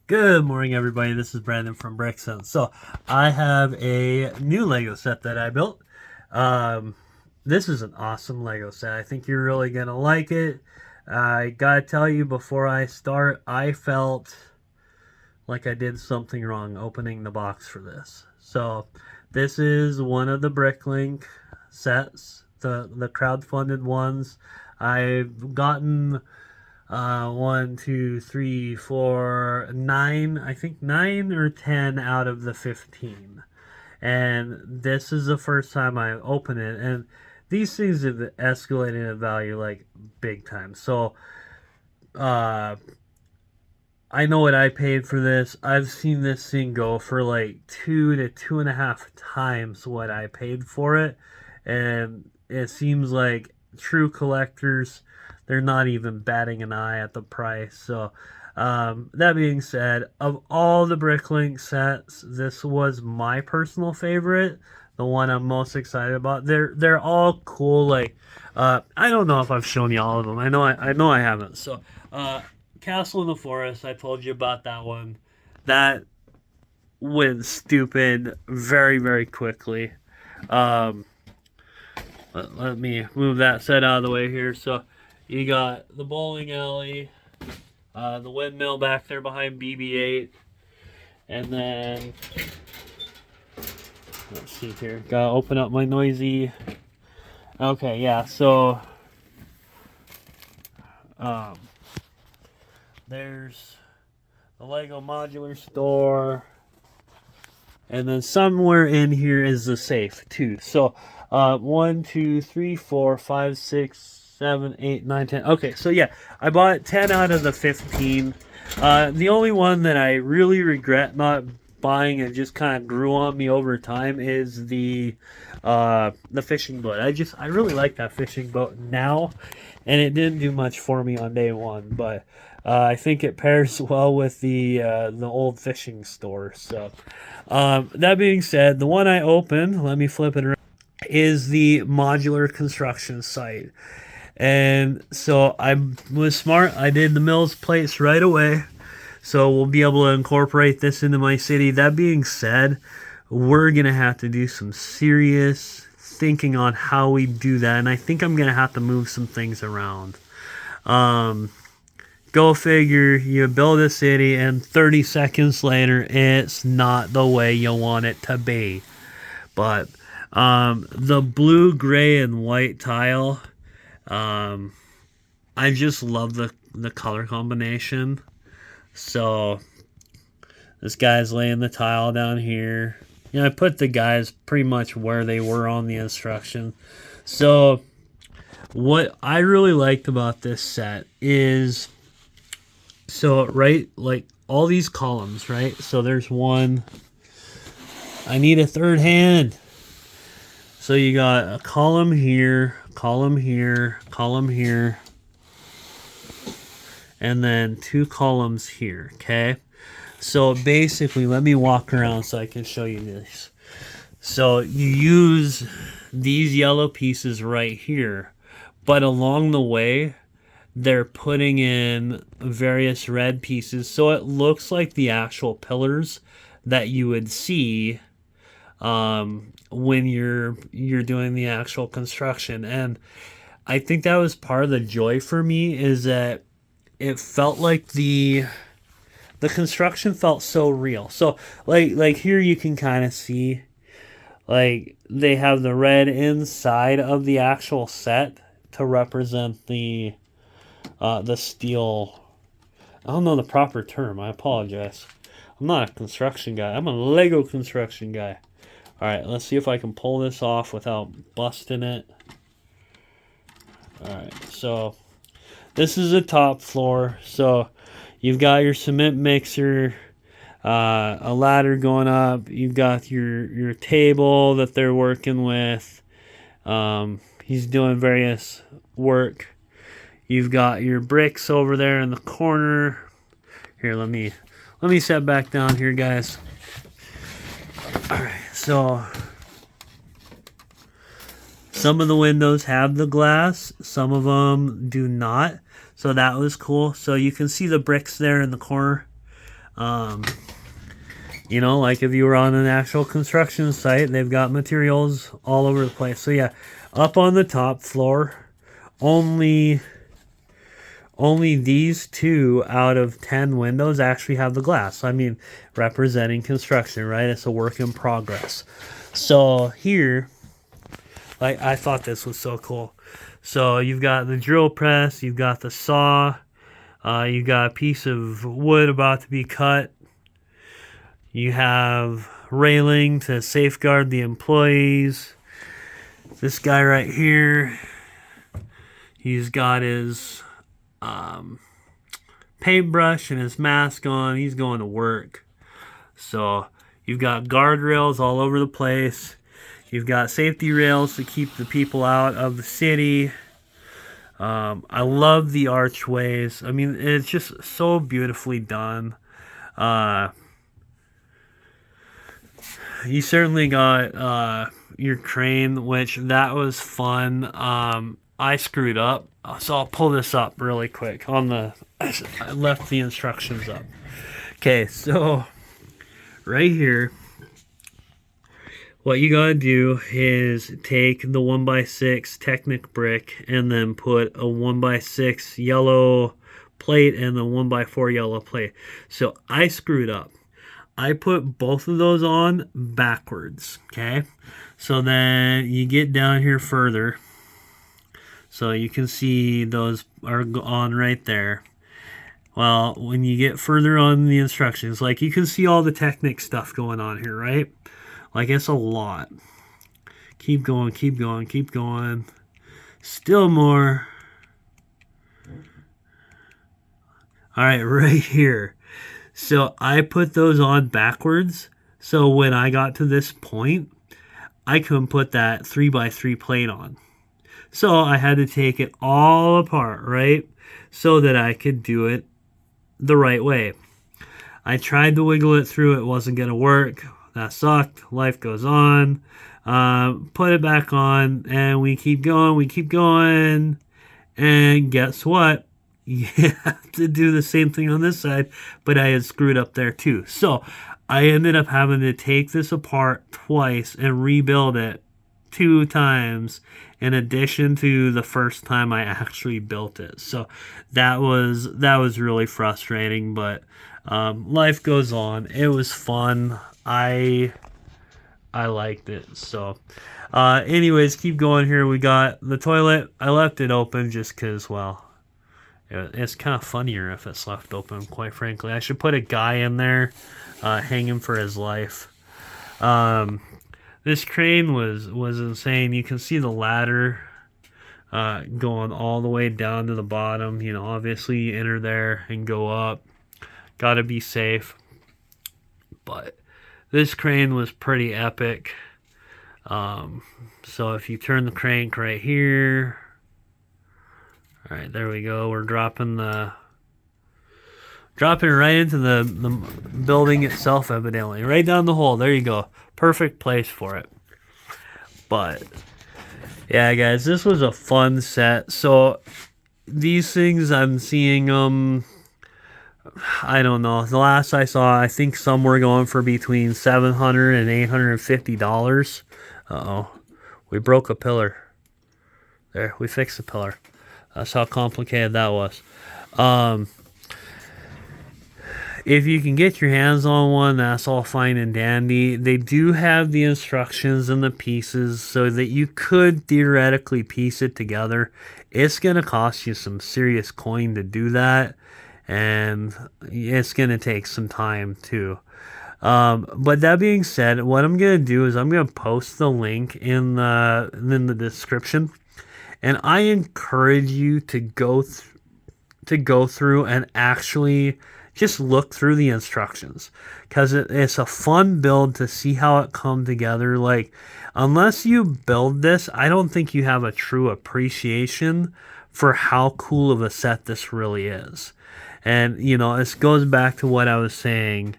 Good morning, everybody. This is Brandon from Brickson. So, I have a new Lego set that I built. Um, this is an awesome Lego set. I think you're really gonna like it. I gotta tell you, before I start, I felt like I did something wrong opening the box for this. So, this is one of the Bricklink sets, the crowdfunded ones. I've gotten one, two, three, four, nine. I think 9 or 10 out of the 15. And this is the first time I open it. And these things have escalated in value like big time. So, uh, I know what I paid for this. I've seen this thing go for like 2 to 2.5 times what I paid for it. And it seems like true collectors, they're not even batting an eye at the price. So, that being said, of all the Bricklink sets, this was my personal favorite. The one I'm most excited about. They're all cool. Like, I don't know if I've shown you all of them. I know I haven't. So, Castle in the Forest. I told you about that one. That went stupid very quickly. Um, let me move that set out of the way here. So, you got the bowling alley, the windmill back there behind BB-8, and then let's see here. Gotta open up my noisy. Okay, yeah. So, um, there's the Lego Modular store, and then somewhere in here is the safe too. So, 1, 2, 3, 4, 5, 6, 7, 8, 9, 10. Okay, so yeah, I bought 10 out of the 15. The only one that I really regret not buying and just kind of grew on me over time is the fishing boat. I really like that fishing boat now, and it didn't do much for me on day one, but I think it pairs well with the old fishing store. So, that being said, the one I opened, let me flip it around, is the modular construction site. And so I was smart. I did the Mills plates right away. So we'll be able to incorporate this into my city. That being said, we're going to have to do some serious thinking on how we do that. And I think I'm going to have to move some things around. Go figure, you build a city and 30 seconds later, it's not the way you want it to be. But the blue, gray, and white tile, I just love the color combination. So this guy's laying the tile down here. You know, I put the guys pretty much where they were on the instruction. So what I really liked about this set is, so right, like all these columns, right? So there's one. I need a third hand. So you got a column here, column here, column here, and then 2 columns here, okay? So basically, let me walk around so I can show you this. So you use these yellow pieces right here, but along the way, they're putting in various red pieces, so it looks like the actual pillars that you would see when you're doing the actual construction. And I think that was part of the joy for me, is that it felt like the construction felt so real. So like here you can kind of see, like, they have the red inside of the actual set to represent the steel. I don't know the proper term. I apologize. I'm not a construction guy. I'm a Lego construction guy. All right, let's see if I can pull this off without busting it. All right, so this is the top floor. So you've got your cement mixer, a ladder going up. You've got your table that they're working with. He's doing various work. You've got your bricks over there in the corner. Here, let me set back down here, guys. All right, so some of the windows have the glass, some of them do not. So that was cool. So you can see the bricks there in the corner. You know, like if you were on an actual construction site, they've got materials all over the place. So yeah, up on the top floor, only these 2 out of 10 windows actually have the glass. I mean, representing construction, right? It's a work in progress. So here, like, I thought this was so cool. So you've got the drill press, you've got the saw, you've got a piece of wood about to be cut. You have railing to safeguard the employees. This guy right here, he's got his paintbrush and his mask on. He's going to work. So you've got guardrails all over the place. You've got safety rails to keep the people out of the city. I love the archways. I mean, it's just so beautifully done. You certainly got your crane, which that was fun. I screwed up, so I'll pull this up really quick. I left the instructions up. Okay, so right here, what you gotta do is take the 1x6 Technic brick and then put a 1x6 yellow plate and the 1x4 yellow plate. So I screwed up. I put both of those on backwards, okay? So then you get down here further. So you can see those are on right there. Well, when you get further on the instructions, like you can see all the Technic stuff going on here, right? Like it's a lot. Keep going, keep going, keep going. Still more. All right, right here. So I put those on backwards. So when I got to this point, I couldn't put that 3x3 plate on. So I had to take it all apart, right? So that I could do it the right way. I tried to wiggle it through. It wasn't going to work. That sucked. Life goes on. Put it back on, and we keep going. We keep going. And guess what? You have to do the same thing on this side, but I had screwed up there too. So I ended up having to take this apart twice and rebuild it 2 times in addition to the first time I actually built it. So that was really frustrating, but life goes on. It was fun. I liked it. So anyways, keep going here. We got the toilet. I left it open just because, well, it's kind of funnier if it's left open, quite frankly. I should put a guy in there hanging for his life. This crane was insane. You can see the ladder going all the way down to the bottom. You know, obviously you enter there and go up. Got to be safe. But this crane was pretty epic. So if you turn the crank right here, all right, there we go. We're dropping right into the building itself, evidently, right down the hole. There you go. Perfect place for it. But yeah, guys, this was a fun set. So these things, I'm seeing them. I don't know. The last I saw, I think some were going for between $700 and $850. Uh-oh. We broke a pillar. There, we fixed the pillar. That's how complicated that was. If you can get your hands on one, that's all fine and dandy. They do have the instructions and the pieces so that you could theoretically piece it together. It's going to cost you some serious coin to do that, and it's going to take some time too. But that being said, what I'm going to do is I'm going to post the link in the description, and I encourage you to go through and actually just look through the instructions, because it's a fun build to see how it come together. Like, unless you build this, I don't think you have a true appreciation for how cool of a set this really is. And, you know, this goes back to what I was saying,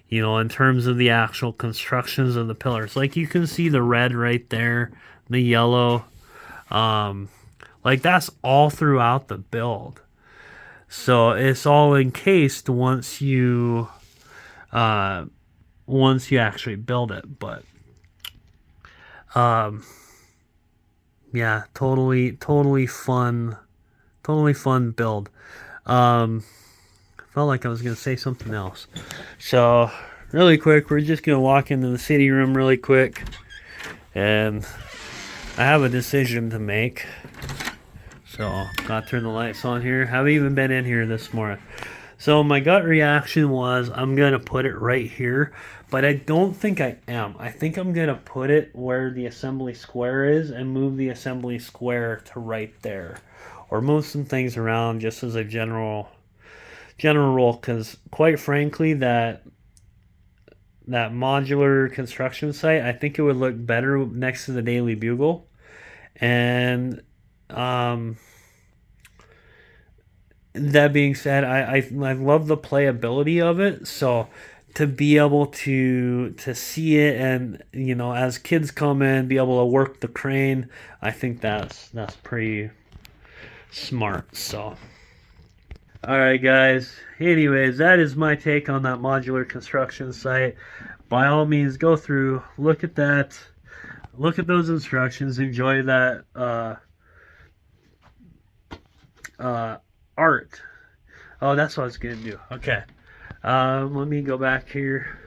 you know, in terms of the actual constructions of the pillars. Like, you can see the red right there, the yellow. Like, that's all throughout the build. So it's all encased once you once you actually build it. But um, yeah, totally fun build. Um, felt like I was gonna say something else. So really quick, we're just gonna walk into the city room really quick, and I have a decision to make. So gotta turn the lights on here. Haven't even been in here this morning. So my gut reaction was I'm gonna put it right here, but I don't think I am. I think I'm gonna put it where the assembly square is and move the assembly square to right there, or move some things around just as a general rule. Because quite frankly, that modular construction site, I think it would look better next to the Daily Bugle, and um, that being said, I love the playability of it. So to be able to see it, and as kids come in, be able to work the crane, I think that's pretty smart. So all right, guys. Anyways, that is my take on that modular construction site. By all means, go through, look at that, look at those instructions, enjoy that uh, art. Oh, that's what I was gonna do. Okay. Let me go back here.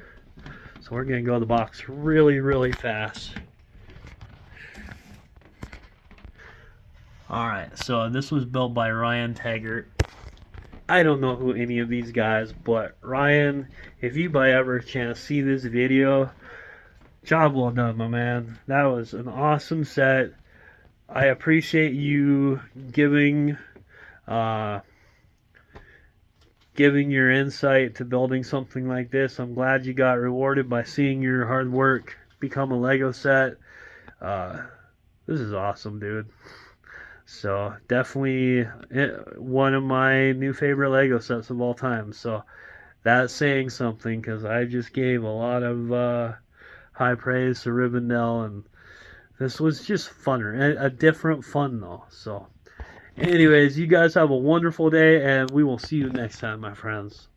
So we're gonna go to the box really, really fast. All right. So this was built by Ryan Taggart. I don't know who any of these guys, but Ryan, if you by ever chance see this video, job well done, my man. That was an awesome set. I appreciate you uh, giving your insight to building something like this. I'm glad you got rewarded by seeing your hard work become a Lego set. Uh, this is awesome, dude. So definitely one of my new favorite Lego sets of all time. So that's saying something because I just gave a lot of high praise to Rivendell, and this was just funner, a different fun though. So anyways, you guys have a wonderful day, and we will see you next time, my friends.